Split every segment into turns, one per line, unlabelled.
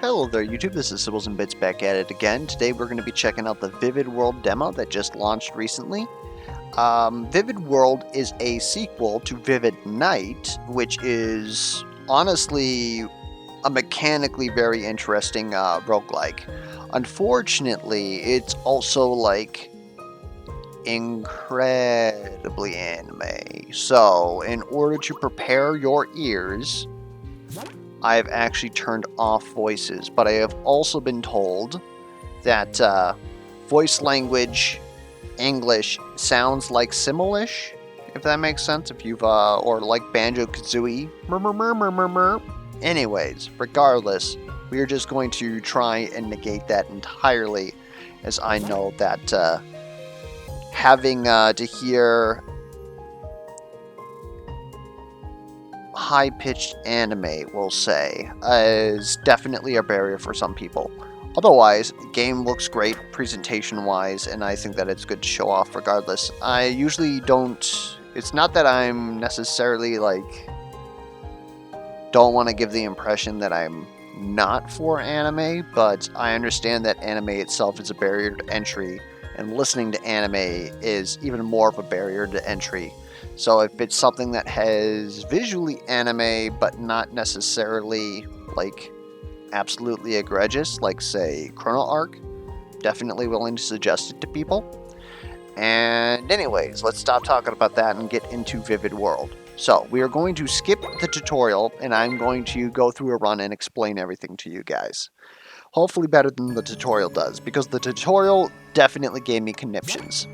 Hello there YouTube, this is Sibbles and Bits back at it again. Today we're going to be checking out the Vividworld demo that just launched recently. Vividworld is a sequel to Vivid Night, which is honestly a mechanically very interesting roguelike. Unfortunately, it's also like incredibly anime. So, in order to prepare your ears, I've actually turned off voices, but I have also been told that voice language English sounds like Simlish, if that makes sense, if you've, or like Banjo-Kazooie. Anyways, regardless, we are just going to try and negate that entirely, as I know that having to hear high-pitched anime, we'll say, is definitely a barrier for some people. Otherwise, the game looks great presentation-wise, and I think that it's good to show off regardless. I usually don't... It's not that I'm necessarily, like, don't want to give the impression that I'm not for anime, but I understand that anime itself is a barrier to entry, and listening to anime is even more of a barrier to entry. So if it's something that has visually anime, but not necessarily, like, absolutely egregious, like, say, Chrono Arc, definitely willing to suggest it to people. And anyways, let's stop talking about that and get into Vividworld. So, we are going to skip the tutorial, and I'm going to go through a run and explain everything to you guys. Hopefully better than the tutorial does, because the tutorial definitely gave me conniptions.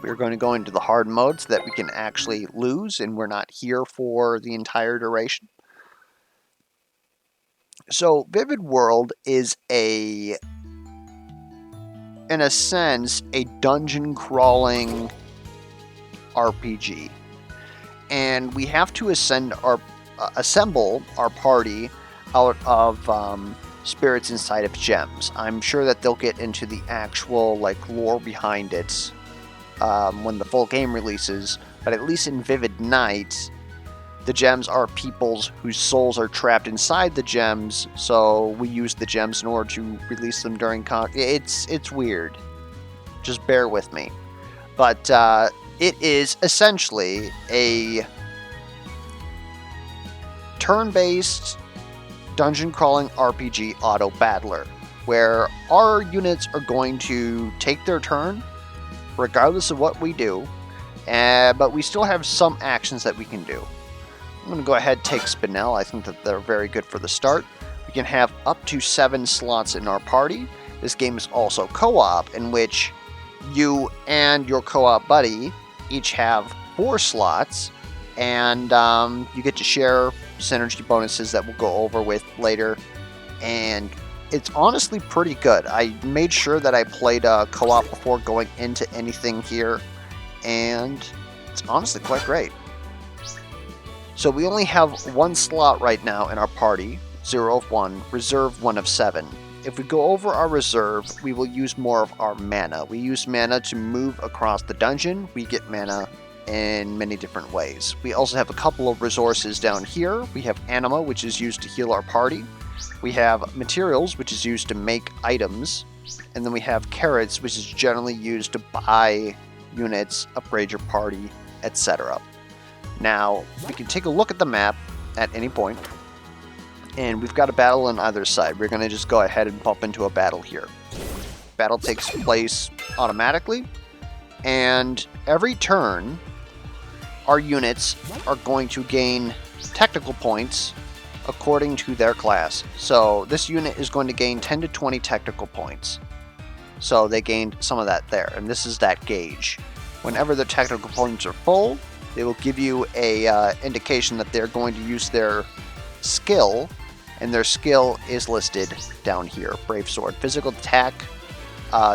We're going to go into the hard mode so that we can actually lose and we're not here for the entire duration. So, Vividworld is in a sense, a dungeon crawling RPG. And we have to assemble our party out of spirits inside of gems. I'm sure that they'll get into the actual like lore behind it when the full game releases, but at least in Vivid Night, the gems are peoples whose souls are trapped inside the gems, so we use the gems in order to release them during It's weird. Just bear with me. But it is essentially a turn-based dungeon crawling RPG Autobattler, where our units are going to take their turn regardless of what we do, but we still have some actions that we can do. I'm going to go ahead and take Spinel. I think that they're very good for the start. We can have up to 7 slots in our party. This game is also co-op, in which you and your co-op buddy each have 4 slots, and you get to share synergy bonuses that we'll go over with later, and it's honestly pretty good. I made sure that I played co-op before going into anything here, and it's honestly quite great. So we only have 1 slot right now in our party, 0 of 1, reserve 1 of 7. If we go over our reserve, we will use more of our mana. We use mana to move across the dungeon. We get mana in many different ways. We also have a couple of resources down here. We have anima, which is used to heal our party. We have materials, which is used to make items. And then we have carrots, which is generally used to buy units, upgrade your party, etc. Now, we can take a look at the map at any point, and we've got a battle on either side. We're going to just go ahead and bump into a battle here. Battle takes place automatically, and every turn, our units are going to gain technical points according to their class. So this unit is going to gain 10 to 20 technical points. So they gained some of that there, and this is that gauge. Whenever the technical points are full, they will give you a indication that they're going to use their skill, and their skill is listed down here. Brave Sword. Physical attack,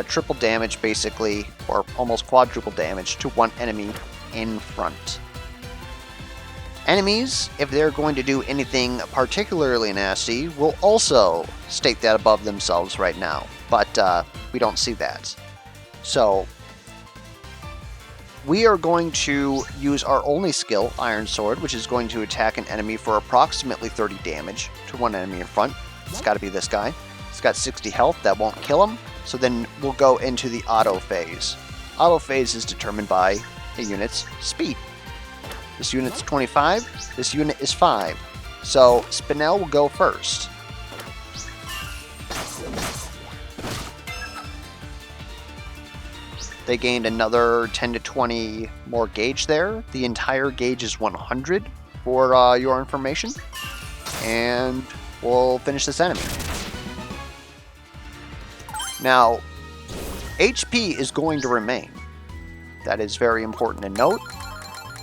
triple damage basically, or almost quadruple damage to one enemy in front. Enemies, if they're going to do anything particularly nasty, will also state that above themselves right now, but we don't see that. So we are going to use our only skill, Iron Sword, which is going to attack an enemy for approximately 30 damage to one enemy in front. It's got to be this guy. He's got 60 health. That won't kill him. So then we'll go into the auto phase. Auto phase is determined by a unit's speed. This unit's 25. This unit is 5. So Spinel will go first. They gained another 10 to 20 more gauge there. The entire gauge is 100 for your information. And we'll finish this enemy. Now, HP is going to remain. That is very important to note.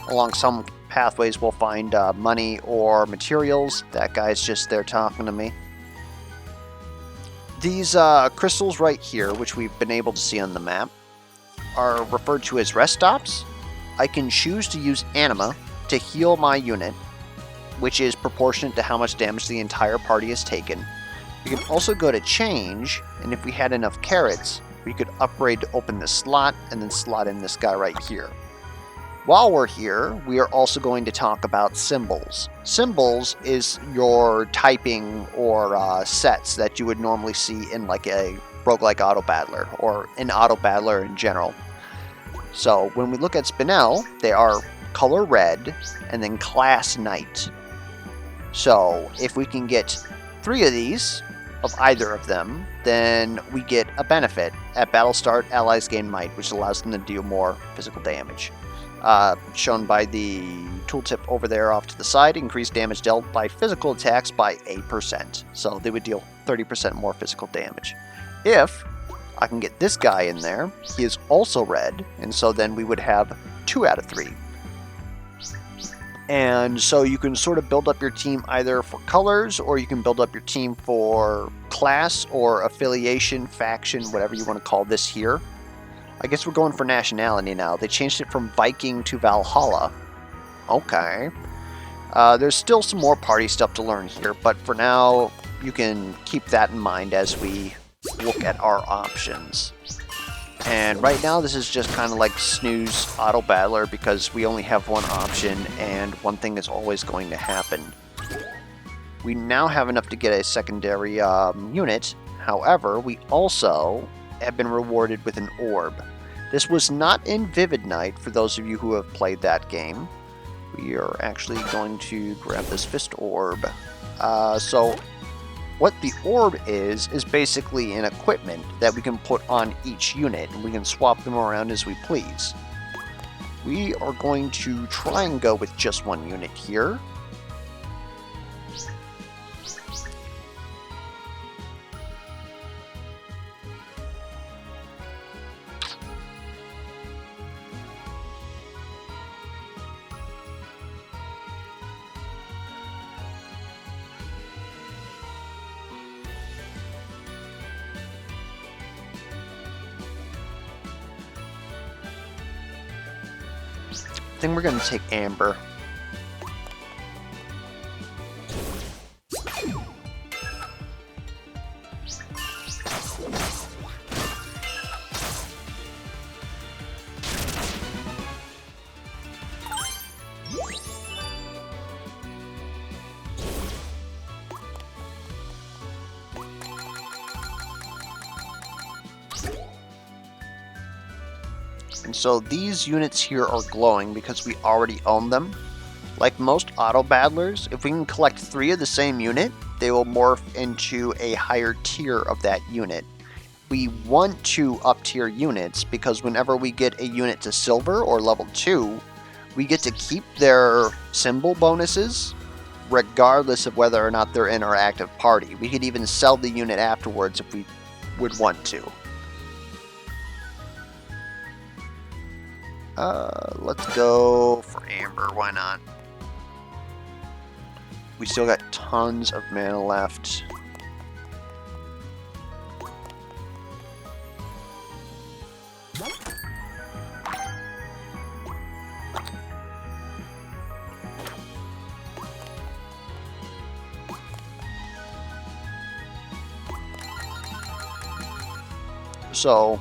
Along some pathways we'll find money or materials. That guy's just there talking to me. These crystals right here, which we've been able to see on the map, are referred to as rest stops. I can choose to use anima to heal my unit, which is proportionate to how much damage the entire party has taken. We can also go to change, and if we had enough carrots, we could upgrade to open this slot and then slot in this guy right here. While we're here, we are also going to talk about symbols. Symbols is your typing or sets that you would normally see in like a roguelike Autobattler or an Autobattler in general. So when we look at Spinel, they are color red and then class knight. So if we can get 3 of these, of either of them, then we get a benefit. At battle start, allies gain might, which allows them to deal more physical damage. Shown by the tooltip over there off to the side, increased damage dealt by physical attacks by 8%. So they would deal 30% more physical damage. If I can get this guy in there, he is also red, and so then we would have 2 out of 3. And so you can sort of build up your team either for colors, or you can build up your team for class or affiliation, faction, whatever you want to call this here. I guess we're going for nationality now. They changed it from Viking to Valhalla. Okay. There's still some more party stuff to learn here, but for now, you can keep that in mind as we look at our options. And right now, this is just kind of like snooze Autobattler because we only have one option, and one thing is always going to happen. We now have enough to get a secondary unit. However, we also have been rewarded with an orb. This was not in Vivid Night, for those of you who have played that game. We are actually going to grab this fist orb. So what the orb is basically an equipment that we can put on each unit, and we can swap them around as we please. We are going to try and go with just one unit here. I think we're going to take Amber. And so these units here are glowing because we already own them. Like most Autobattlers, if we can collect 3 of the same unit, they will morph into a higher tier of that unit. We want to up tier units because whenever we get a unit to silver or level 2, we get to keep their symbol bonuses regardless of whether or not they're in our active party. We could even sell the unit afterwards if we would want to. Let's go for Amber, why not? We still got tons of mana left. So,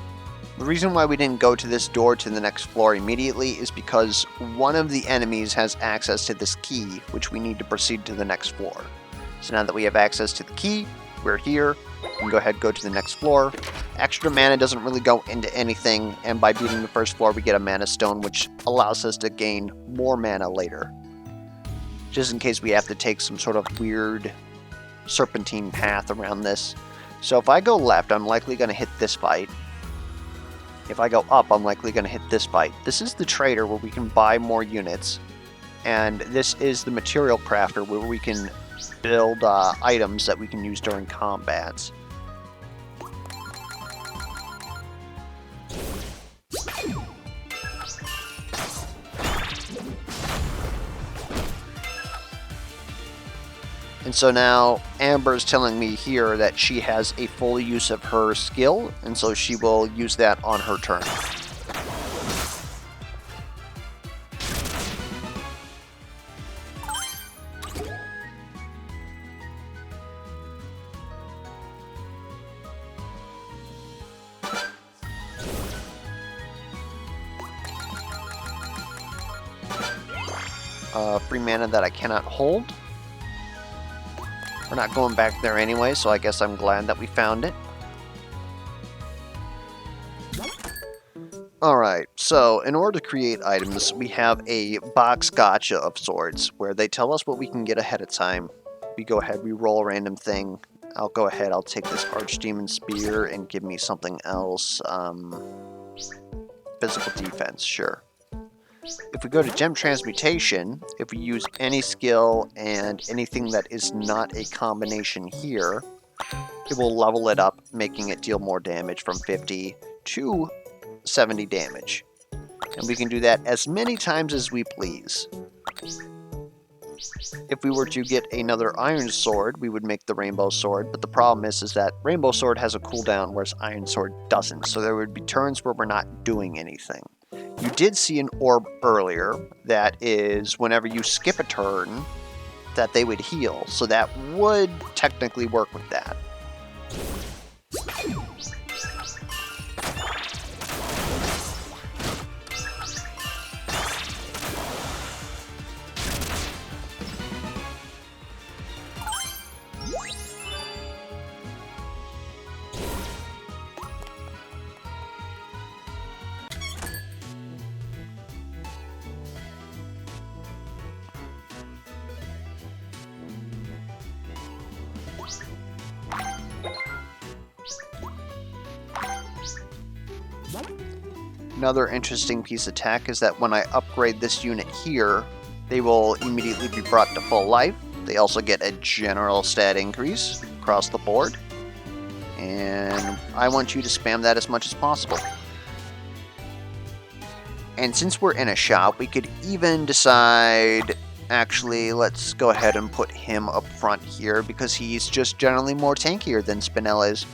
the reason why we didn't go to this door to the next floor immediately is because one of the enemies has access to this key, which we need to proceed to the next floor. So now that we have access to the key, we're here. We can go ahead and go to the next floor. Extra mana doesn't really go into anything, and by beating the first floor, we get a mana stone, which allows us to gain more mana later. Just in case we have to take some sort of weird serpentine path around this. So if I go left, I'm likely going to hit this fight. If I go up, I'm likely going to hit this fight. This is the trader where we can buy more units. And this is the material crafter where we can build items that we can use during combats. And so now Amber's telling me here that she has a full use of her skill, and so she will use that on her turn. Free mana that I cannot hold. We're not going back there anyway, so I guess I'm glad that we found it. Alright, so in order to create items, we have a box gotcha of sorts, where they tell us what we can get ahead of time. We go ahead, we roll a random thing. I'll go ahead, I'll take this Archdemon Spear and give me something else. Physical defense, sure. If we go to Gem Transmutation, if we use any skill and anything that is not a combination here, it will level it up, making it deal more damage from 50 to 70 damage. And we can do that as many times as we please. If we were to get another Iron Sword, we would make the Rainbow Sword, but the problem is that Rainbow Sword has a cooldown, whereas Iron Sword doesn't, so there would be turns where we're not doing anything. You did see an orb earlier that is whenever you skip a turn that they would heal, so that would technically work with that. Another interesting piece of tech is that when I upgrade this unit here, they will immediately be brought to full life. They also get a general stat increase across the board. And I want you to spam that as much as possible. And since we're in a shop, we could even decide, actually, let's go ahead and put him up front here because he's just generally more tankier than Spinella is.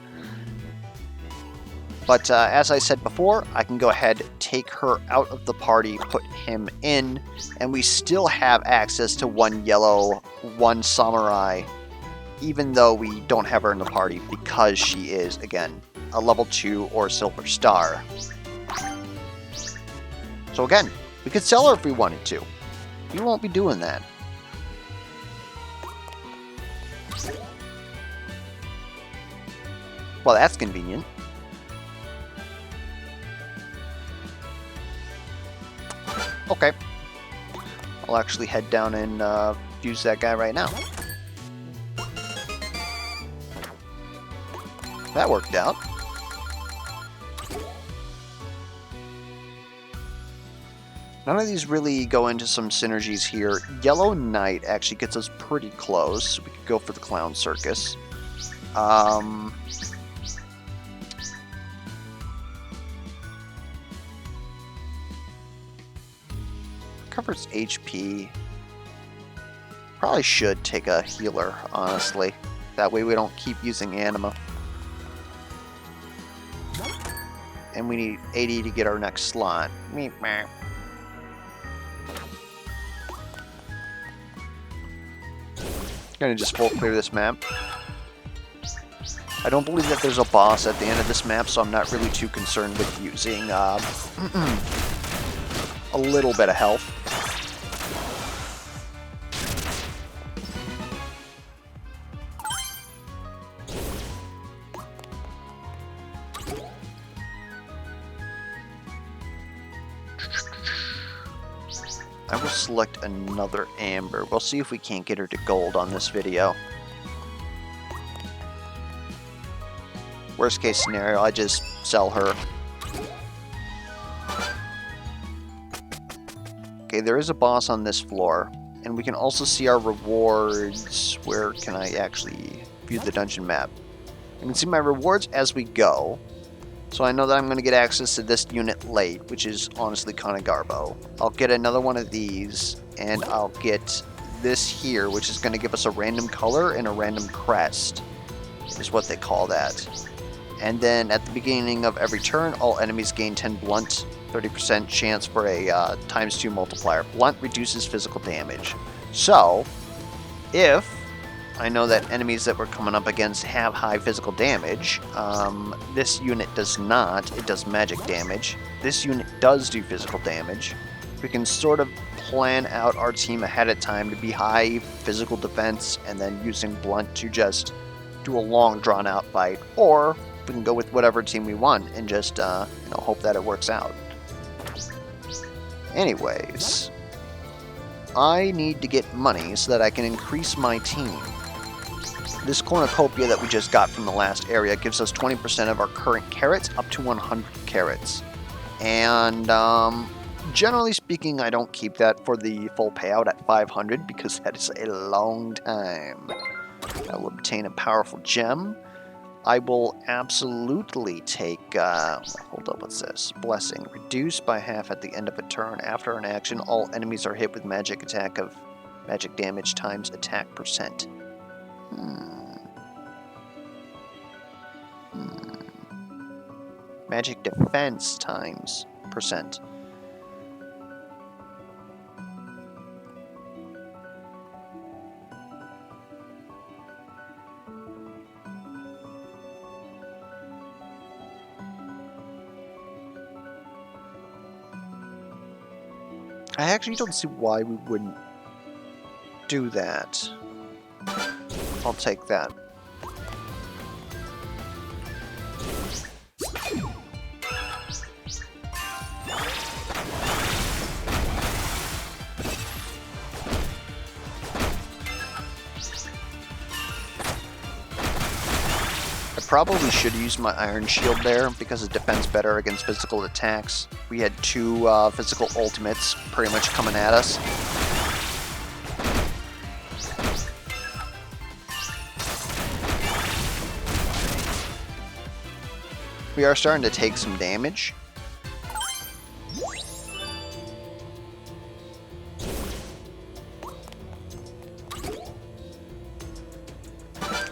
But as I said before, I can go ahead, take her out of the party, put him in, and we still have access to one yellow, one samurai, even though we don't have her in the party because she is, again, a level 2 or silver star. So again, we could sell her if we wanted to. We won't be doing that. Well, that's convenient. Okay. I'll actually head down and use that guy right now. That worked out. None of these really go into some synergies here. Yellow Knight actually gets us pretty close. We could go for the Clown Circus. Covers HP. Probably should take a healer, honestly. That way we don't keep using Anima. And we need 80 to get our next slot. Gonna just full clear this map. I don't believe that there's a boss at the end of this map, so I'm not really too concerned with using a little bit of health. will select another amber. We'll see if we can't get her to gold on this video. Worst case scenario, I just sell her. Okay, there is a boss on this floor. And we can also see our rewards. Where can I actually view the dungeon map? I can see my rewards as we go. So I know that I'm going to get access to this unit late, which is honestly kind of garbo. I'll get another one of these, and I'll get this here, which is going to give us a random color and a random crest, is what they call that. And then at the beginning of every turn, all enemies gain 10 blunt, 30% chance for a ×2 multiplier. Blunt reduces physical damage. So, if I know that enemies that we're coming up against have high physical damage, this unit does not. It does magic damage. This unit does do physical damage. We can sort of plan out our team ahead of time to be high physical defense and then using blunt to just do a long drawn out fight, or we can go with whatever team we want and just hope that it works out. Anyways, I need to get money so that I can increase my team. This cornucopia that we just got from the last area gives us 20% of our current carrots up to 100 carrots. And generally speaking, I don't keep that for the full payout at 500 because that is a long time. I will obtain a powerful gem. I will absolutely take, hold up, what's this? Blessing. Reduced by half at the end of a turn. After an action, all enemies are hit with magic damage times attack percent. Magic defense times percent. I actually don't see why we wouldn't do that. I'll take that. I probably should use my iron shield there because it defends better against physical attacks. We had two physical ultimates pretty much coming at us. We are starting to take some damage.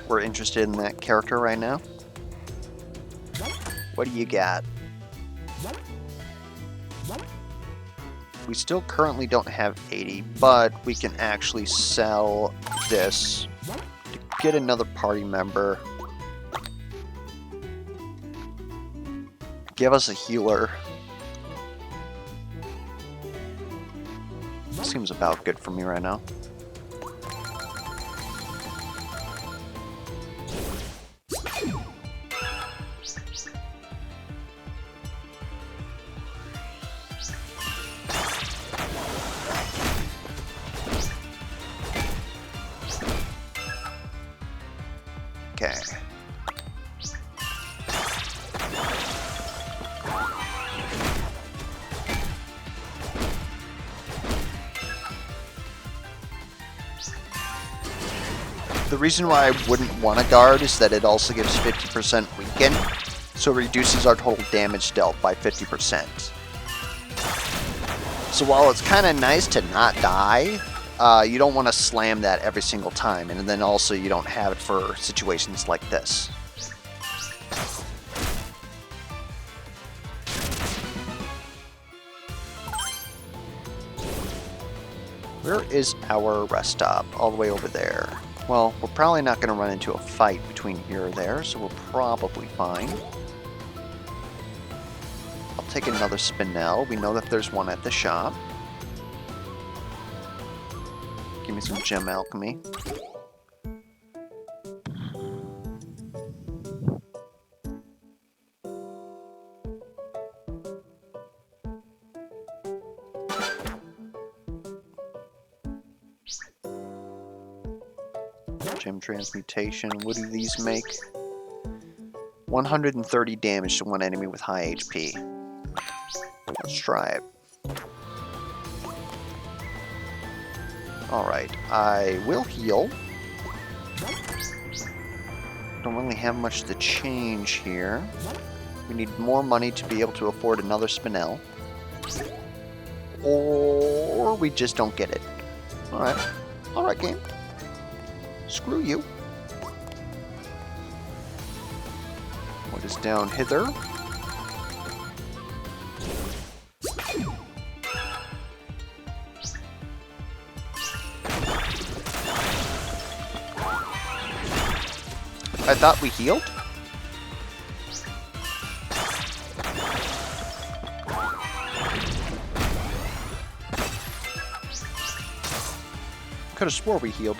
We're interested in that character right now. What do you got? We still currently don't have 80, but we can actually sell this to get another party member. Give us a healer. Seems about good for me right now. Okay. The reason why I wouldn't want a guard is that it also gives 50% weaken, so it reduces our total damage dealt by 50%. So while it's kind of nice to not die, you don't want to slam that every single time, and then also you don't have it for situations like this. Where is our rest stop? All the way over there. Well, we're probably not going to run into a fight between here or there, so we're probably fine. I'll take another spinel. We know that there's one at the shop. Give me some gem alchemy. Gem transmutation. What do these make? 130 damage to one enemy with high HP. Let's try it. Alright, I will heal. Don't really have much to change here. We need more money to be able to afford another Spinel. Or we just don't get it. Alright. Alright, game. Screw you. What is down hither? I thought we healed? Could have swore we healed.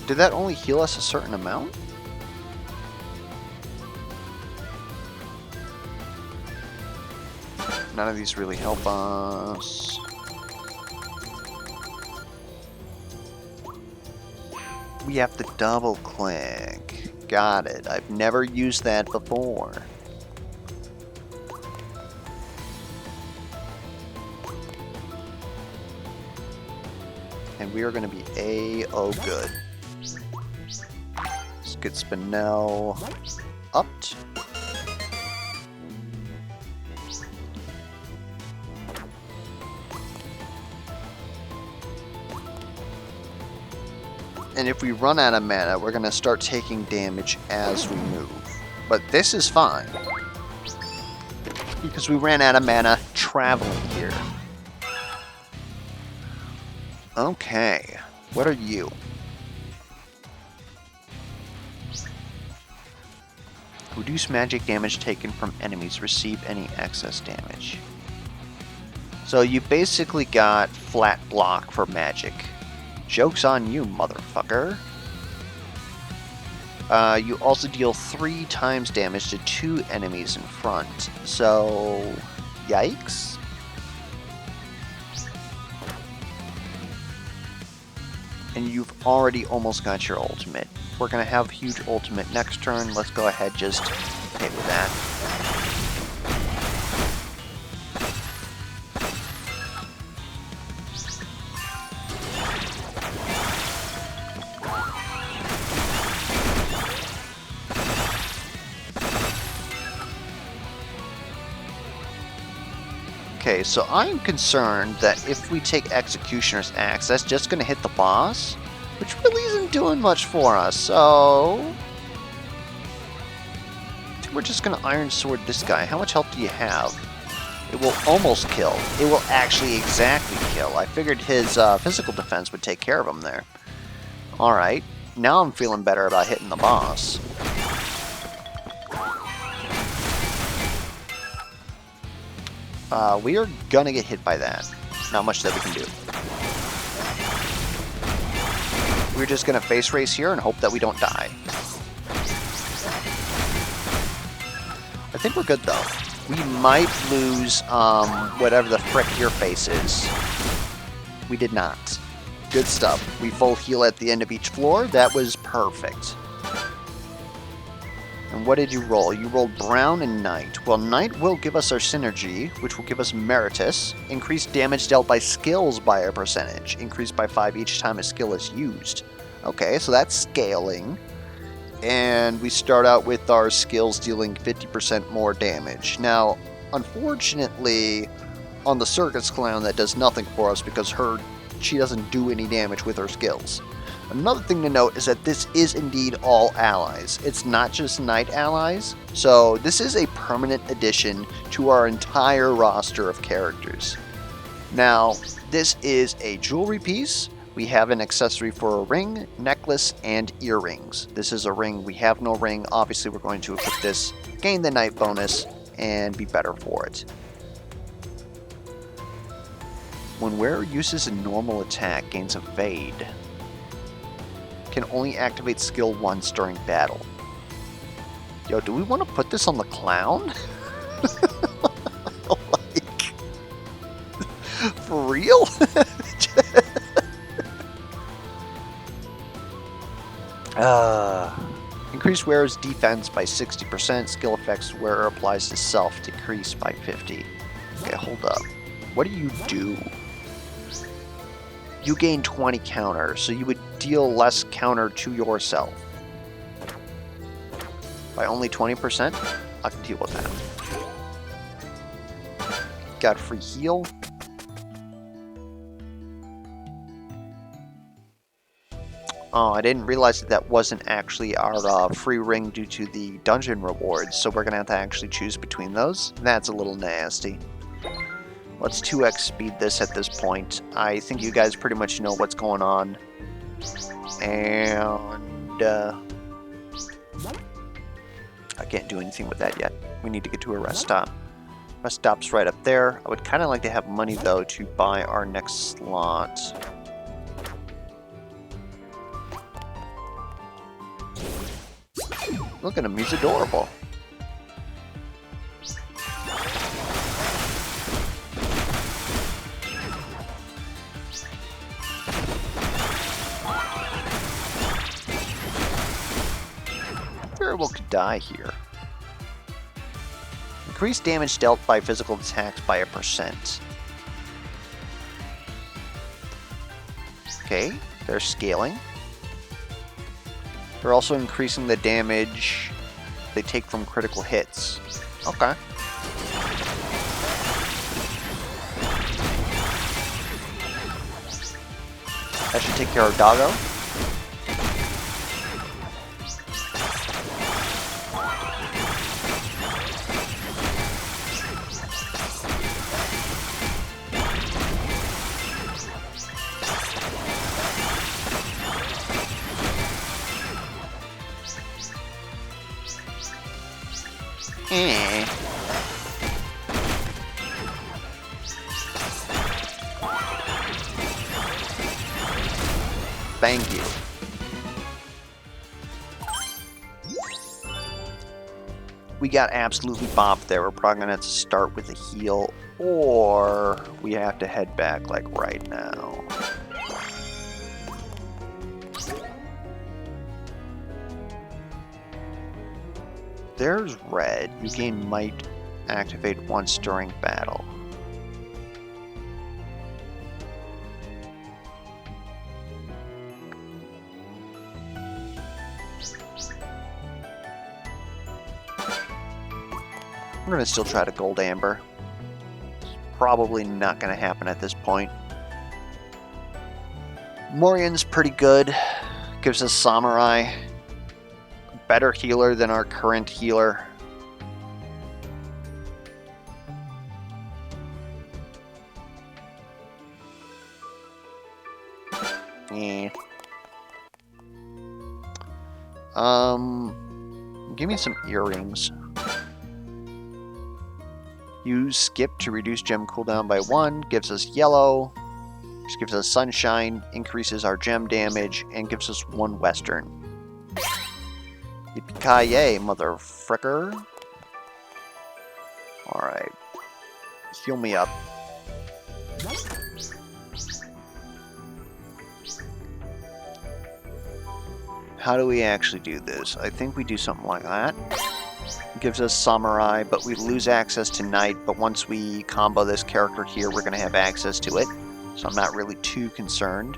Did that only heal us a certain amount? None of these really help us. We have to double click. Got it. I've never used that before. And we are going to be A-oh good. Let's get Spinel upped. And if we run out of mana, we're going to start taking damage as we move. But this is fine, because we ran out of mana traveling here. Okay, what are you? Reduce magic damage taken from enemies. Receive any excess damage. So you basically got flat block for magic. Joke's on you, motherfucker. You also deal 3 times damage to 2 enemies in front. So, yikes. And you've already almost got your ultimate. We're going to have huge ultimate next turn. Let's go ahead, just hit with that. Okay, so I'm concerned that if we take Executioner's Axe, that's just going to hit the boss, which really isn't doing much for us, so we're just going to Iron Sword this guy. How much health do you have? It will almost kill. It will actually exactly kill. I figured his physical defense would take care of him there. Alright, now I'm feeling better about hitting the boss. We are gonna get hit by that. Not much that we can do. We're just gonna face race here and hope that we don't die. I think we're good though. We might lose whatever the frick your face is. We did not. Good stuff. We full heal at the end of each floor. That was perfect. And what did you roll? You rolled Brown and Knight. Well, Knight will give us our synergy, which will give us Meritus. Increased damage dealt by skills by a percentage. Increased by 5 each time a skill is used. Okay, so that's scaling. And we start out with our skills dealing 50% more damage. Now, unfortunately, on the Circus Clown, that does nothing for us because she doesn't do any damage with her skills. Another thing to note is that this is indeed all allies. It's not just Knight allies, so this is a permanent addition to our entire roster of characters. Now, this is a jewelry piece. We have an accessory for a ring, necklace, and earrings. This is a ring. We have no ring. Obviously, we're going to equip this, gain the Knight bonus, and be better for it. When wearer uses a normal attack, gains Evade. Can only activate skill once during battle. Yo, do we want to put this on the clown? Like, for real? Increase wearer's defense by 60%. Skill effects wearer applies to self decrease by 50. Okay, hold up. What do you do? You gain 20 counter, so you would deal less counter to yourself. By only 20%? I can deal with that. Got free heal. Oh, I didn't realize that that wasn't actually our free ring due to the dungeon rewards, so we're going to have to actually choose between those. That's a little nasty. Let's 2x speed this at this point. I think you guys pretty much know what's going on. And I can't do anything with that yet. We need to get to a rest stop. Rest stop's right up there. I would kind of like to have money, though, to buy our next slot. Look at him, he's adorable. Very well could die here. Increase damage dealt by physical attacks by 1%. Okay, they're scaling. They're also increasing the damage they take from critical hits. Okay. That should take care of Doggo. Thank you. We got absolutely bopped there. We're probably going to have to start with a heal, or we have to head back like right now. There's red. You gain might activate once during battle. We're going to still try to gold amber. Probably not going to happen at this point. Morian's pretty good. Gives us Samurai. Better healer than our current healer. Give me some earrings. Use skip to reduce gem cooldown by 1, gives us yellow, which gives us sunshine, increases our gem damage, and gives us 1 western. Yippee-ki-yay, mother fricker. Alright. Heal me up. How do we actually do this? I think we do something like that. Gives us Samurai, but we lose access to Night, but once we combo this character here, we're going to have access to it. So I'm not really too concerned.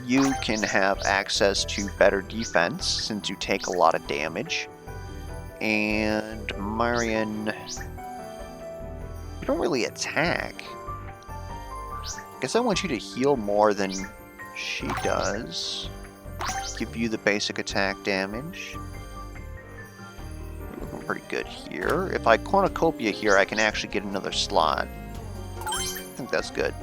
You can have access to better defense, since you take a lot of damage. And Marion... you don't really attack. Guess I want you to heal more than she does. Give you the basic attack damage. You're looking pretty good here. If I cornucopia here, I can actually get another slot. I think that's good.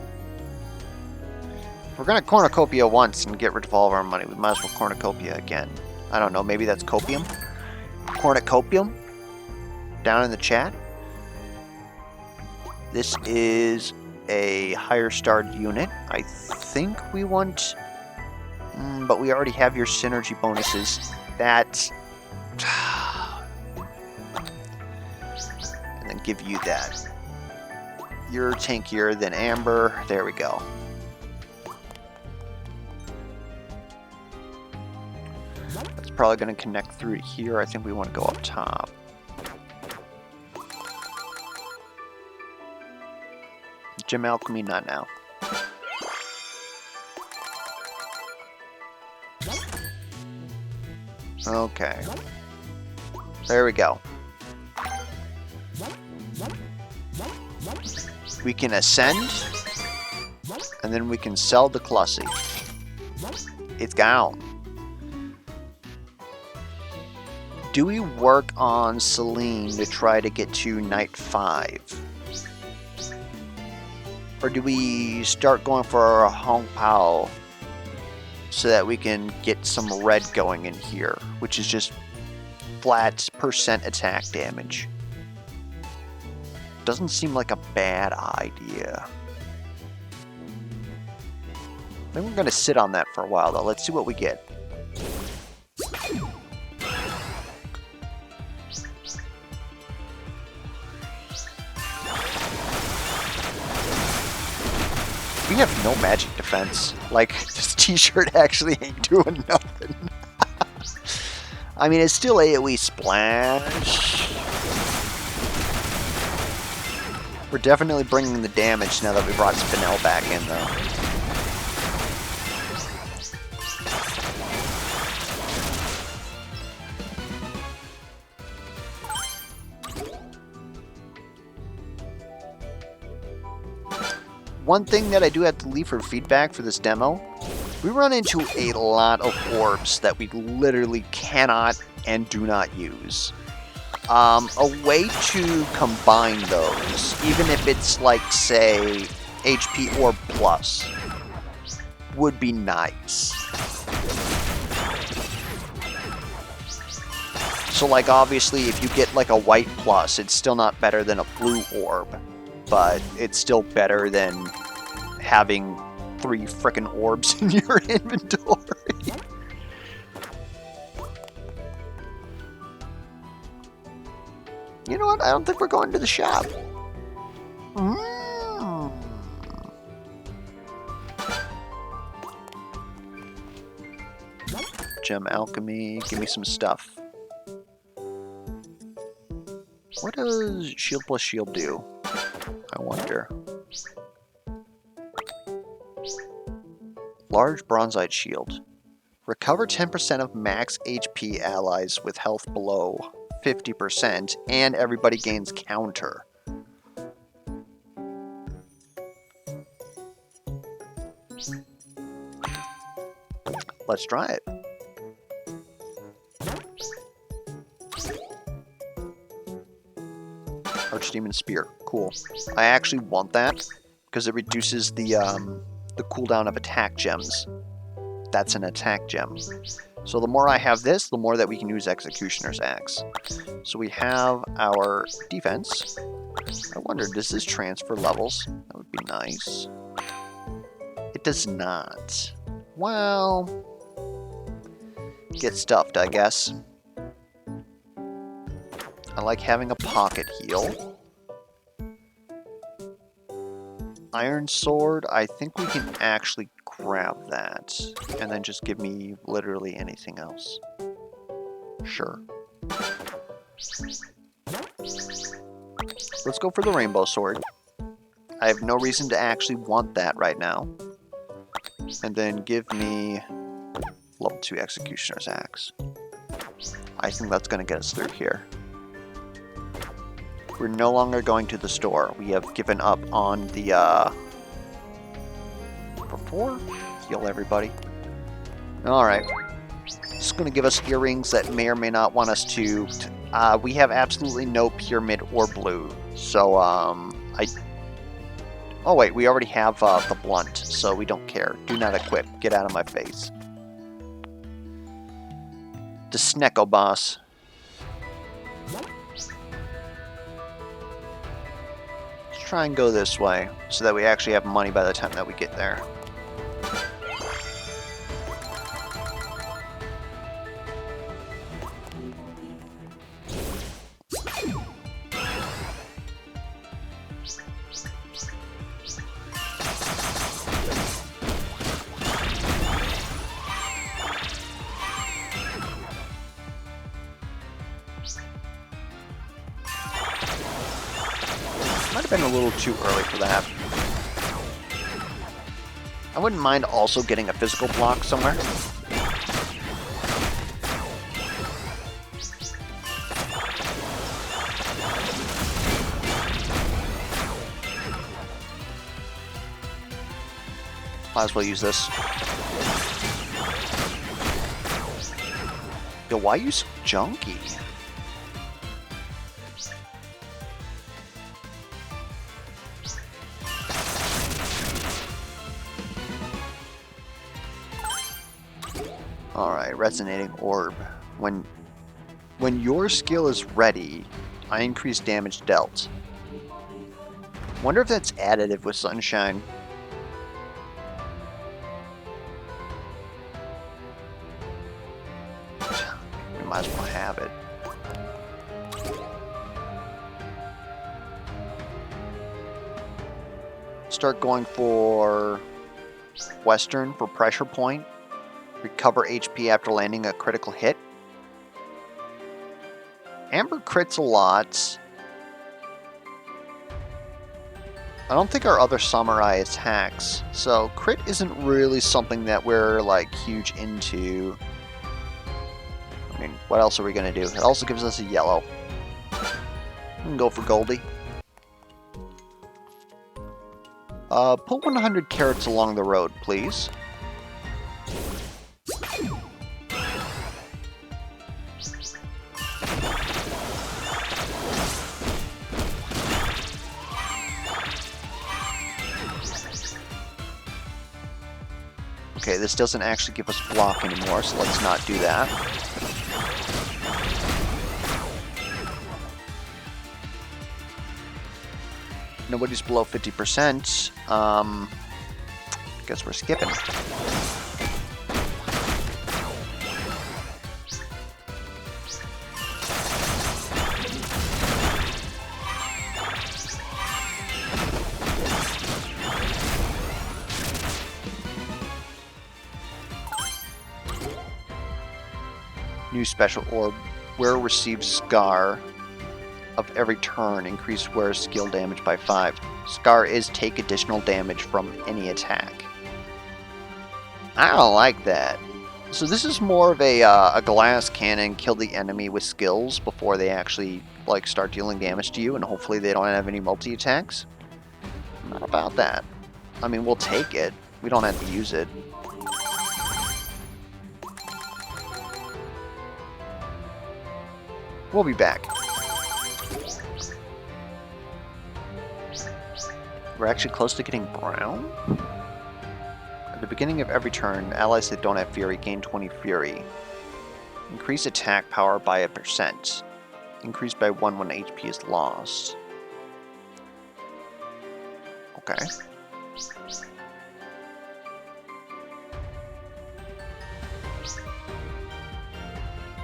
If we're going to cornucopia once and get rid of all of our money, we might as well cornucopia again. I don't know, maybe that's copium? Cornucopium? Down in the chat. This is a higher starred unit. I think we want... but we already have your synergy bonuses. That... and then give you that. You're tankier than Amber. There we go. That's probably going to connect through here. I think we want to go up top. Gem Alchemy, not now. Okay. There we go. We can ascend, and then we can sell the Clussy. It's gone. Do we work on Celine to try to get to Night 5? Or do we start going for a Hong Pao so that we can get some red going in here, which is just flat % attack damage? Doesn't seem like a bad idea. I think we're going to sit on that for a while, though. Let's see what we get. We have no magic defense. Like, this t-shirt actually ain't doing nothing. I mean, it's still AoE splash. We're definitely bringing the damage now that we brought Spinel back in, though. One thing that I do have to leave for feedback for this demo, we run into a lot of orbs that we literally cannot and do not use. A way to combine those, even if it's like, say, HP Orb Plus, would be nice. So, like, obviously, if you get like a white plus, it's still not better than a blue orb. But it's still better than having 3 frickin' orbs in your inventory. You know what? I don't think we're going to the shop. Gem Alchemy. Give me some stuff. What does Shield plus Shield do? I wonder. Large Bronzite Shield. Recover 10% of max HP allies with health below 50%, and everybody gains counter. Let's try it. Archdemon Spear. Cool. I actually want that because it reduces the cooldown of attack gems. That's an attack gem. So the more I have this, the more that we can use Executioner's Axe. So we have our defense. I wonder, does this transfer levels? That would be nice. It does not. Well, get stuffed, I guess. I like having a pocket heal. Iron Sword, I think we can actually grab that. And then just give me literally anything else. Sure. Let's go for the Rainbow Sword. I have no reason to actually want that right now. And then give me level 2 Executioner's Axe. I think that's going to get us through here. We're no longer going to the store. We have given up on the, before? Heal everybody. Alright. It's going to give us earrings that may or may not want us to... we have absolutely no pyramid or blue. So, oh wait, we already have the blunt, so we don't care. Do not equip. Get out of my face. The Snecko boss. Try and go this way so that we actually have money by the time that we get there. Might have been a little too early for that. I wouldn't mind also getting a physical block somewhere. Might as well use this. Yo, why are you so junky? Alright, Resonating Orb. When your skill is ready, I increase damage dealt. Wonder if that's additive with Sunshine. We might as well have it. Start going for Western for pressure point. Recover HP after landing a critical hit. Amber crits a lot. I don't think our other samurai attacks, so crit isn't really something that we're like huge into. I mean, what else are we gonna do? It also gives us a yellow. We can go for Goldie. Put 100 carrots along the road, please. Okay, this doesn't actually give us block anymore, so let's not do that. Nobody's below 50%. Guess we're skipping. New special orb. Wearer receives Scar of every turn. Increase wearer skill damage by 5. Scar is take additional damage from any attack. I don't like that. So this is more of a glass cannon. Kill the enemy with skills before they actually like start dealing damage to you, and hopefully they don't have any multi-attacks. I'm not about that. I mean, we'll take it. We don't have to use it. We'll be back. We're actually close to getting brown. At the beginning of every turn, allies that don't have Fury gain 20 Fury. Increase attack power by 1%. Increase by 1 when HP is lost. Okay.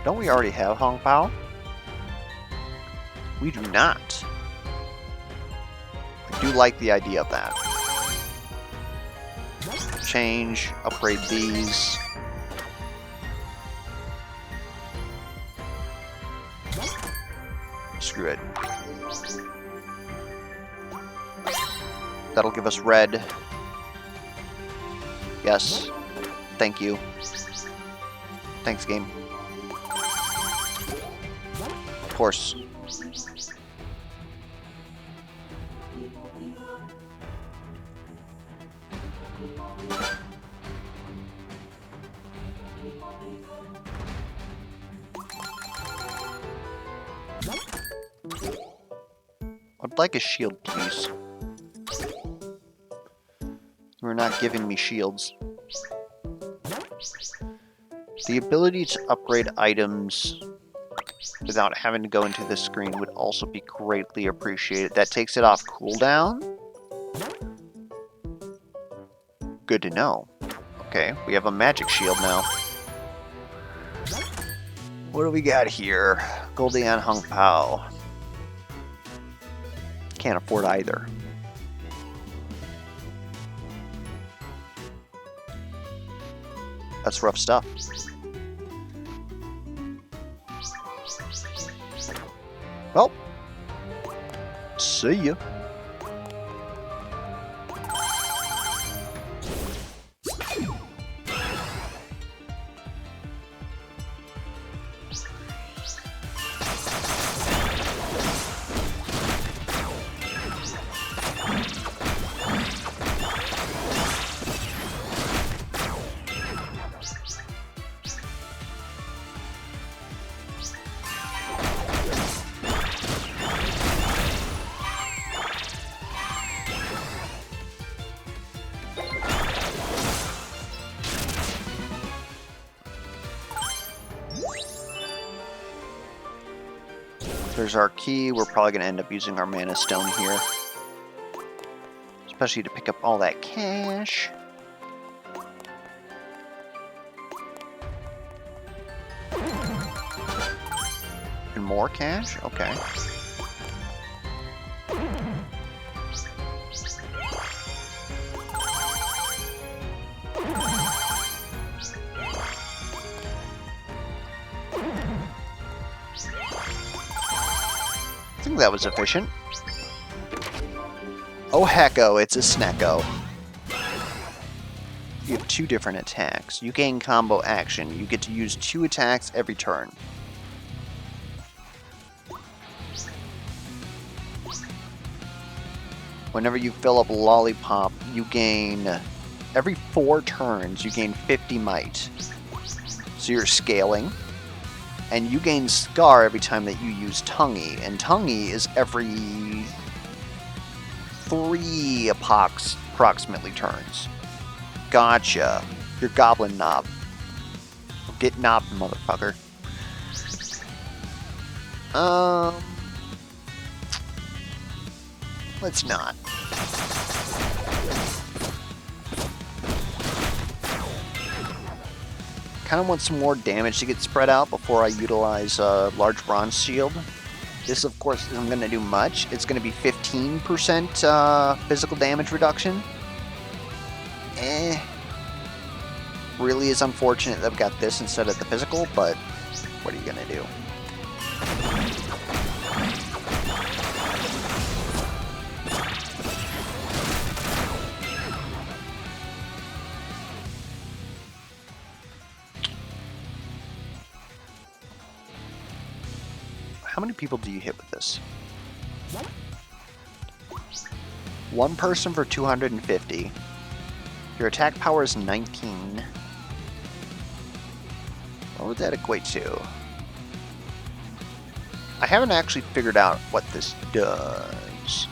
Don't we already have Hong Pao? We do not. I do like the idea of that. Change, upgrade these. Screw it. That'll give us red. Yes. Thank you. Thanks, game. Of course. I'd like a shield, please. You're not giving me shields. The ability to upgrade items without having to go into this screen would also be greatly appreciated. That takes it off cooldown? Good to know. Okay, we have a magic shield now. What do we got here? Goldie and Hong Pao. Can't afford either. That's rough stuff. Well, see ya. There's our key. We're probably going to end up using our mana stone here. Especially to pick up all that cash. And more cash? Okay. I think that was efficient. Oh hecko, it's a snecko. You have 2 different attacks. You gain combo action. You get to use 2 attacks every turn. Whenever you fill up Lollipop, you gain... Every 4 turns, you gain 50 might. So you're scaling. And you gain Scar every time that you use Tonguey. And Tonguey is every 3 approximately turns. Gotcha. You're Goblin Knob. Get knobbed, motherfucker. Let's not. Kind of want some more damage to get spread out before I utilize Large Bronze Shield. This, of course, isn't going to do much. It's going to be 15% physical damage reduction. Really is unfortunate that I've got this instead of the physical, but what are you going to do? How many people do you hit with this? 1 person for 250. Your attack power is 19. What would that equate to? I haven't actually figured out what this does.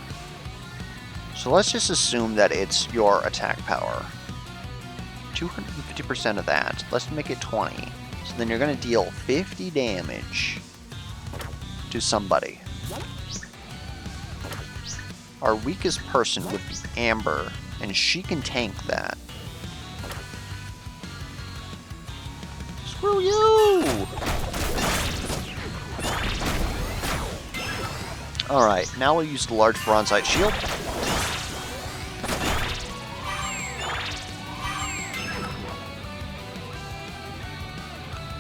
So let's just assume that it's your attack power. 250% of that. Let's make it 20. So then you're going to deal 50 damage to somebody. Our weakest person would be Amber, and she can tank that. Screw you! Alright, now we'll use the large bronzite shield.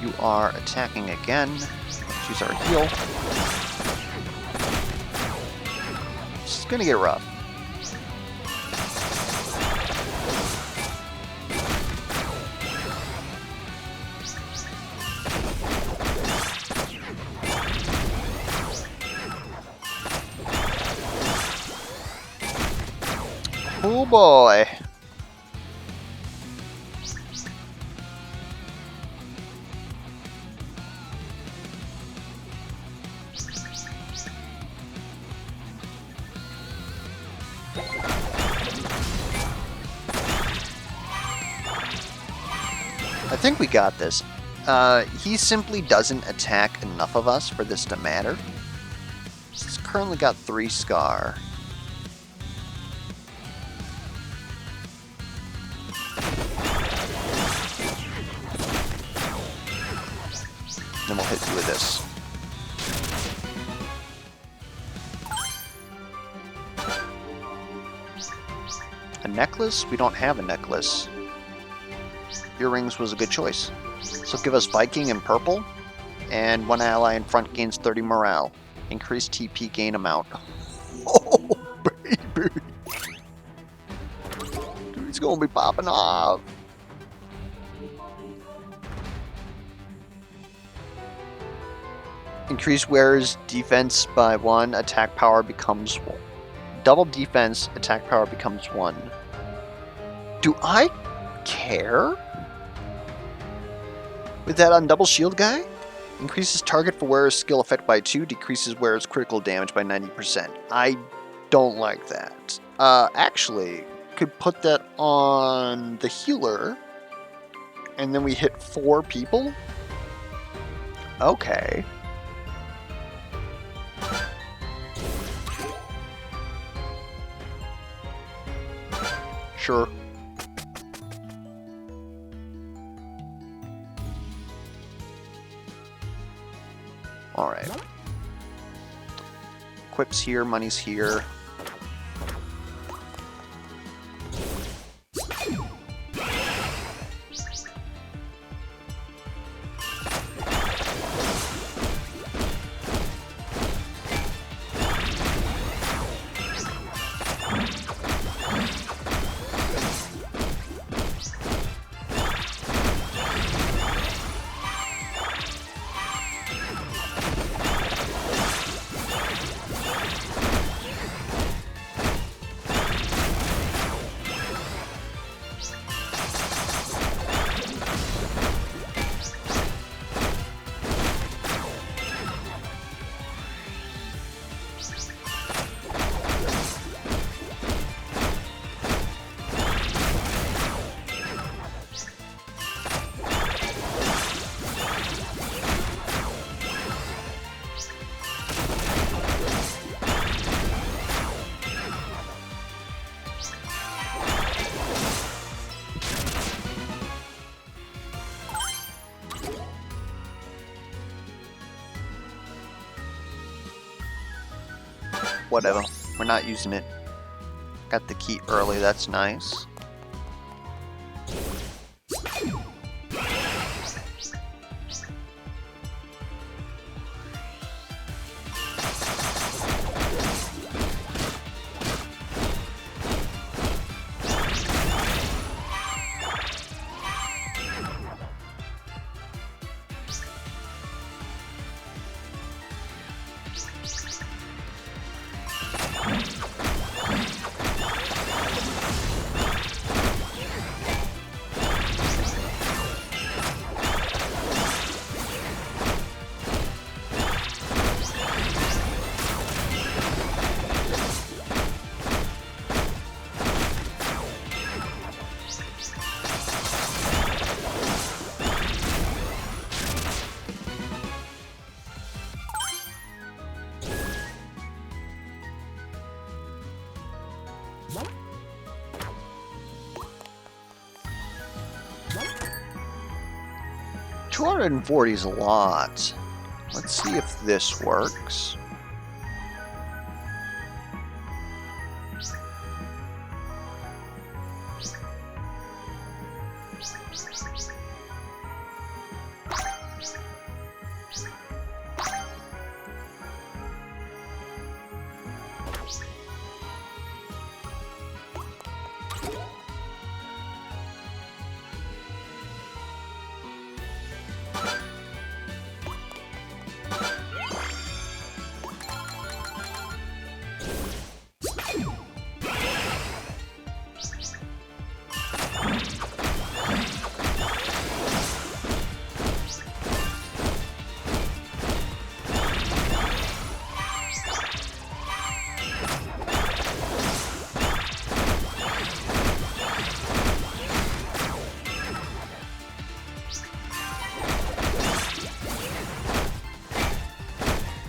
You are attacking again. Let's use our heal. This is gonna get rough. Oh boy. I think we got this. He simply doesn't attack enough of us for this to matter. He's currently got 3 Scar. Then we'll hit you with this. A necklace? We don't have a necklace. Earrings was a good choice. So give us Viking and purple, and 1 ally in front gains 30 morale. Increased TP gain amount. Oh, baby! Dude, he's gonna be popping off. Increase wearer's defense by 1, attack power becomes 1. Double defense, attack power becomes 1. Do I care? With that on double shield guy? Increases target for wearer's skill effect by 2, decreases wearer's critical damage by 90%. I don't like that. Actually, could put that on the healer, and then we hit 4 people? Okay. Sure. Alright. Equips here, money's here. Whatever. We're not using it. Got the key early, that's nice. $240 is a lot. Let's see if this works.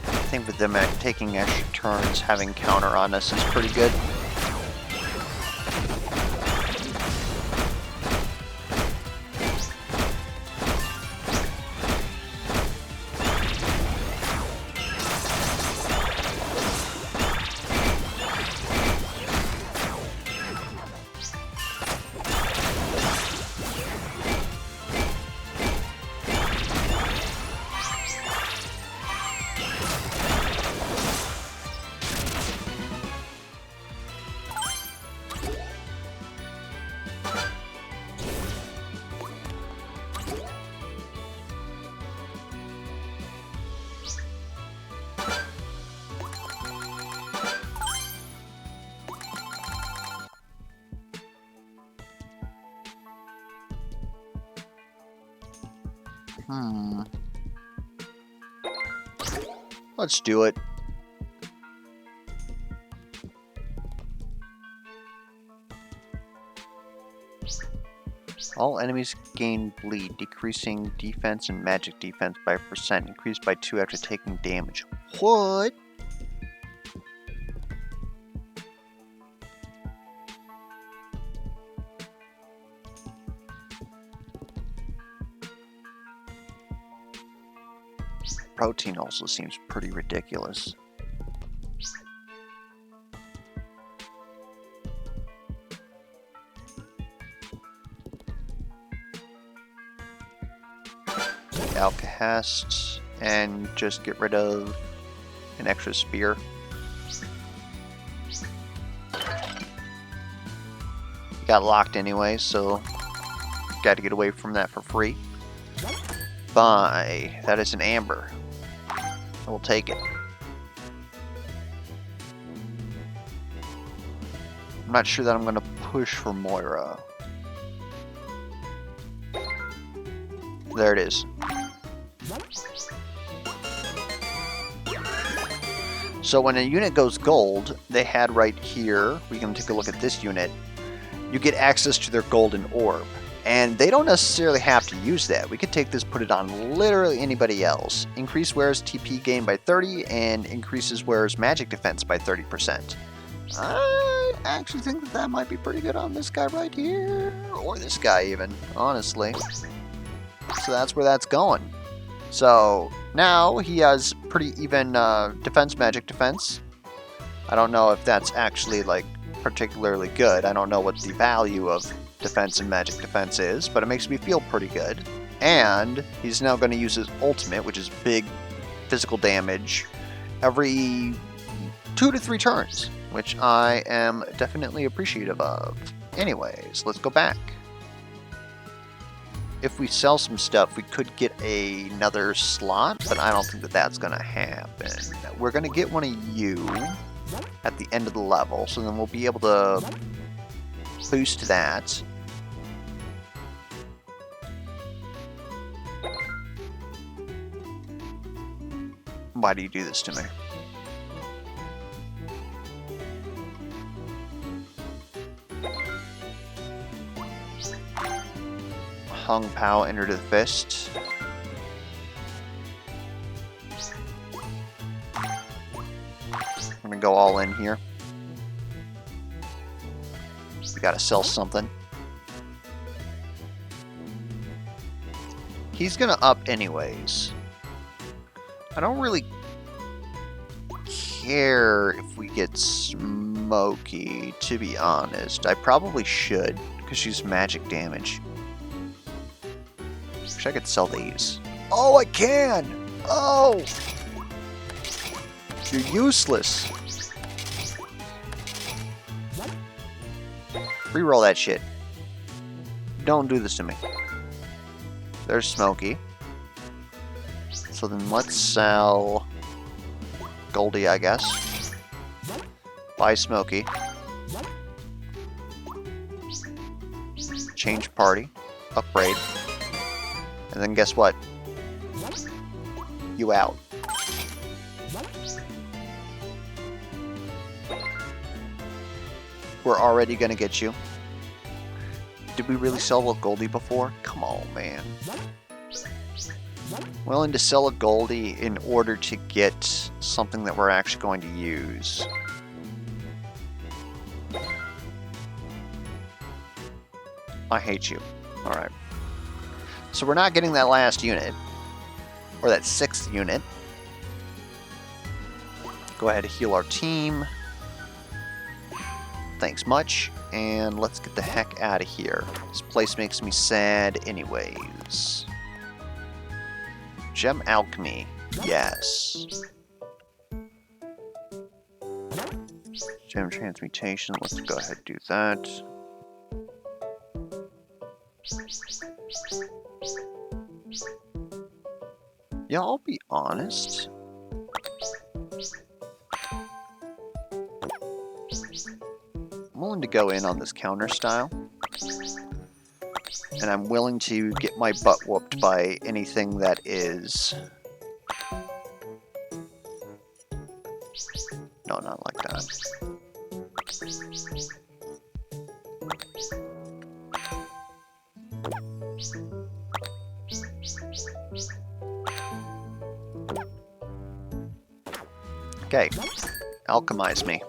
I think with them taking extra turns, having counter on us is pretty good. Let's do it. All enemies gain bleed, decreasing defense and magic defense by %, increased by 2 after taking damage. What? Protein also seems pretty ridiculous. Alcahest, and just get rid of an extra spear. Got locked anyway, so got to get away from that for free. Buy. That is an amber. I will take it. I'm not sure that I'm going to push for Moira. There it is. So when a unit goes gold, they had right here, we can take a look at this unit, you get access to their golden orb. And they don't necessarily have to use that. We could take this, put it on literally anybody else. Increase wearer's TP gain by 30 and increases wearer's magic defense by 30%. I actually think that that might be pretty good on this guy right here. Or this guy even, honestly. So that's where that's going. So now he has pretty even defense, magic defense. I don't know if that's actually like particularly good. I don't know what the value of defense and magic defense is, but it makes me feel pretty good. And he's now going to use his ultimate, which is big physical damage, every 2 to 3 turns, which I am definitely appreciative of. Anyways, let's go back. If we sell some stuff, we could get another slot, but I don't think that that's going to happen. We're going to get one of you at the end of the level, so then we'll be able to boost that. Why do you do this to me? Hung Pao, enter the fist. I'm gonna go all in here. We gotta sell something. He's gonna up anyways. I don't really care if we get Smoky, to be honest. I probably should, because she's magic damage. Wish I could sell these. Oh, I can! Oh! You're useless. Reroll that shit. Don't do this to me. There's Smokey. So then let's sell Goldie, I guess. Buy Smokey. Change party. Upgrade. And then guess what? You out. We're already gonna get you. Did we really sell a Goldie before? Come on, man. Willing to sell a Goldie in order to get something that we're actually going to use. I hate you. Alright. So we're not getting that last unit. Or that 6th unit. Go ahead and heal our team. Thanks much. And let's get the heck out of here. This place makes me sad anyways. Gem Alchemy. Yes. Gem Transmutation. Let's go ahead and do that. Yeah, I'll be honest. I'm willing to go in on this counter style. And I'm willing to get my butt whooped by anything that is... No, not like that. Okay. Alchemize me.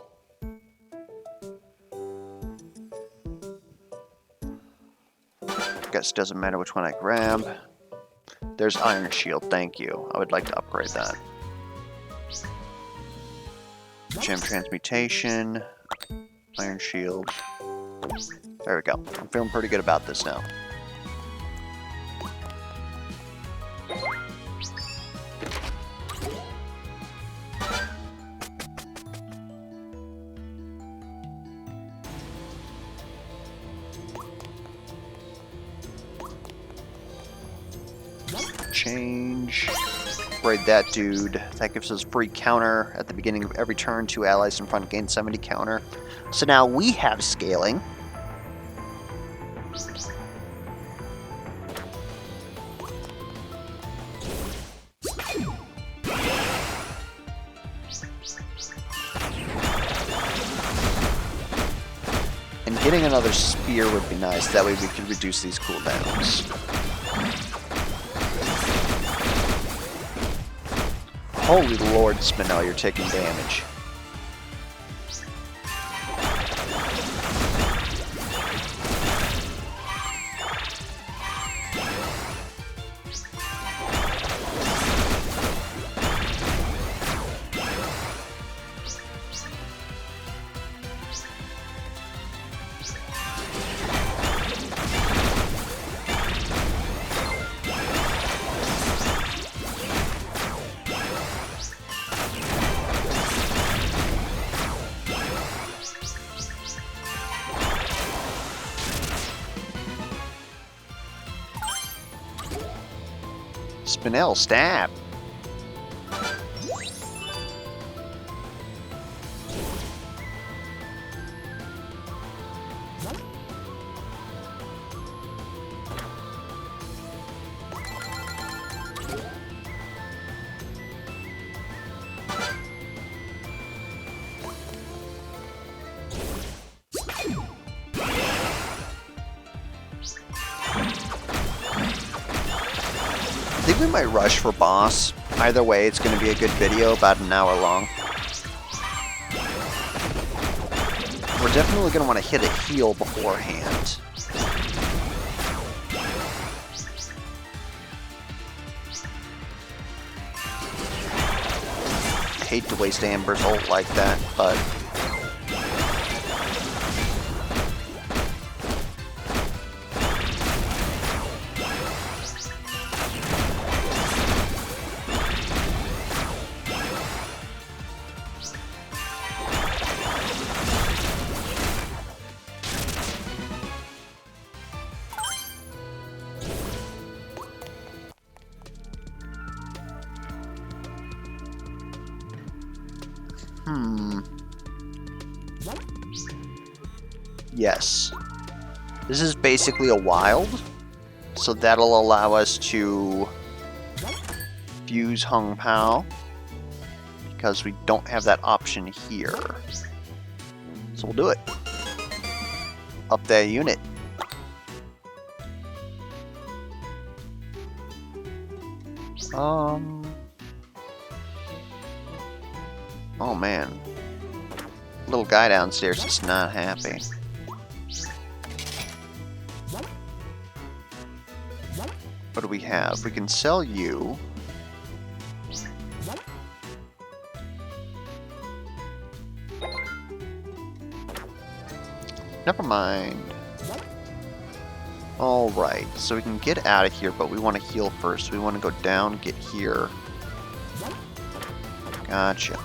Guess it doesn't matter which one I grab. There's Iron Shield, thank you. I would like to upgrade that. Gem Transmutation, Iron Shield. There we go. I'm feeling pretty good about this now. Change. Upgrade that dude. That gives us free counter at the beginning of every turn. 2 allies in front gain 70 counter. So now we have scaling. And getting another spear would be nice. That way we can reduce these cooldowns. Holy Lord, Spinel, you're taking damage. Spinel, stab! I think we might rush for boss. Either way, it's going to be a good video, about an hour long. We're definitely going to want to hit a heal beforehand. I hate to waste Amber's ult like that, but... Yes. This is basically a wild, so that'll allow us to fuse Hung Pao, because we don't have that option here. So we'll do it. Up that unit. Oh man. Little guy downstairs is not happy. What do we have? We can sell you. Never mind. Alright, so we can get out of here, but we want to heal first. We want to go down, get here. Gotcha.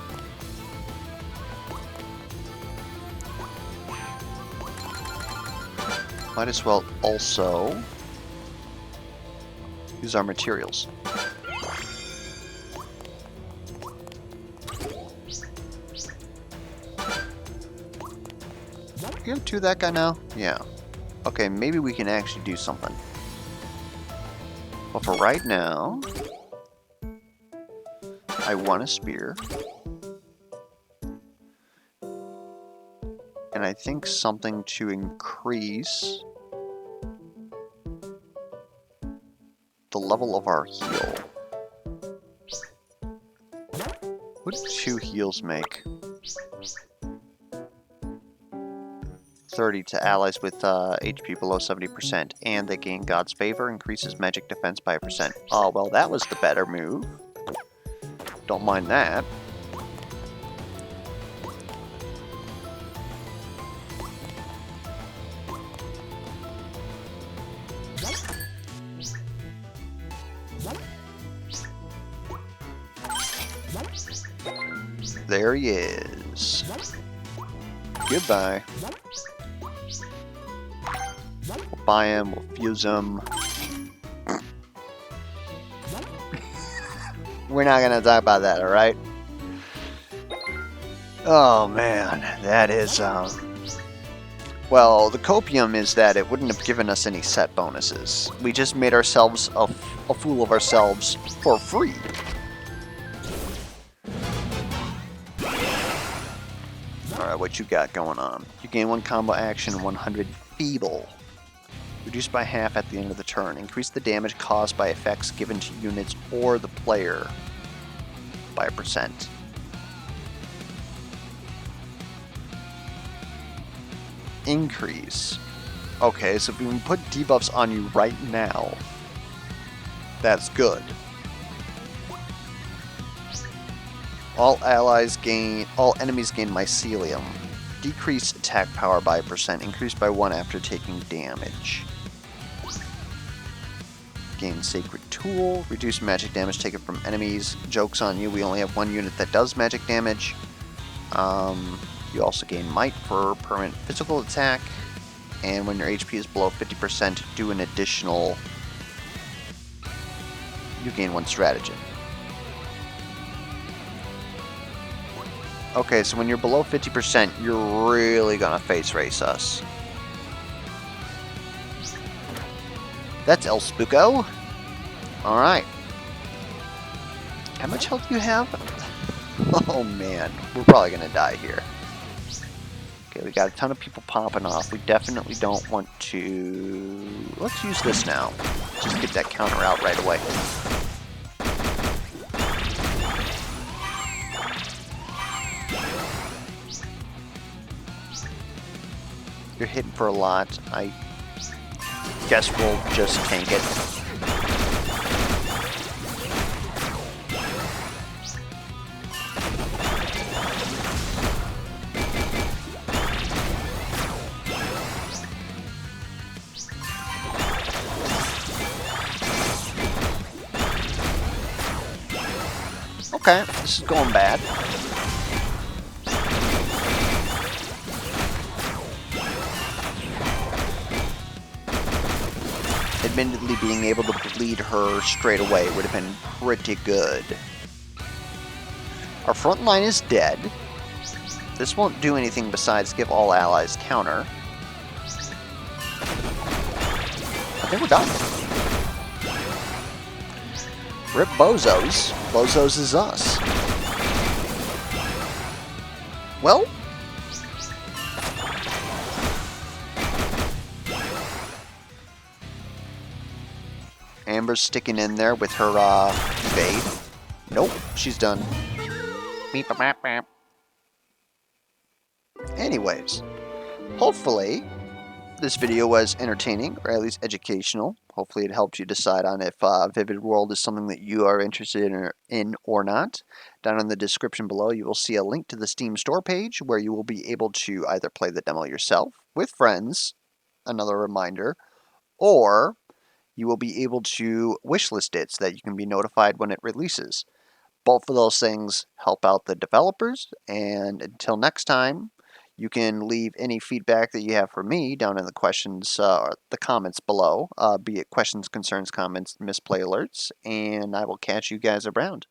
Might as well also use our materials. Can I do that guy now? Yeah. Okay, maybe we can actually do something. But for right now, I want a spear. And I think something to increase the level of our heal. What do 2 heals make? 30 to allies with HP below 70%, and they gain God's favor, increases magic defense by 1%. Oh, well, that was the better move. Don't mind that. There he is. Goodbye. We'll buy him, we'll fuse him. We're not gonna talk about that, alright? Oh man, that is, well, the copium is that it wouldn't have given us any set bonuses. We just made ourselves a fool of ourselves for free. Alright, what you got going on? You gain 1 combo action, 100 feeble. Reduced by half at the end of the turn. Increase the damage caused by effects given to units or the player by 1%. Increase. Okay, so if we can put debuffs on you right now, that's good. All enemies gain mycelium. Decrease attack power by 1%. Increased by 1 after taking damage. Gain Sacred Tool. Reduce magic damage taken from enemies. Joke's on you, we only have 1 unit that does magic damage. You also gain Might for permanent physical attack. And when your HP is below 50%, do an additional... You gain 1 stratagem. Okay, so when you're below 50%, you're really gonna face race us. That's El Spooko. Alright. How much health do you have? Oh man, we're probably gonna die here. Okay, we got a ton of people popping off. We definitely don't want to... Let's use this now. Just get that counter out right away. You're hitting for a lot. I guess we'll just tank it. Okay, this is going bad. Admittedly, being able to bleed her straight away would have been pretty good. Our front line is dead. This won't do anything besides give all allies counter. I think we're done. Rip Bozos. Bozos is us. Well, Amber's sticking in there with her evade. Nope, she's done. Beep, beep, beep. Anyways, hopefully this video was entertaining, or at least educational. Hopefully it helped you decide on if Vividworld is something that you are interested in or not. Down in the description below, you will see a link to the Steam store page where you will be able to either play the demo yourself with friends, another reminder, or you will be able to wishlist it so that you can be notified when it releases. Both of those things help out the developers, and until next time, you can leave any feedback that you have for me down in the questions, the comments below, be it questions, concerns, comments, misplay alerts, and I will catch you guys around.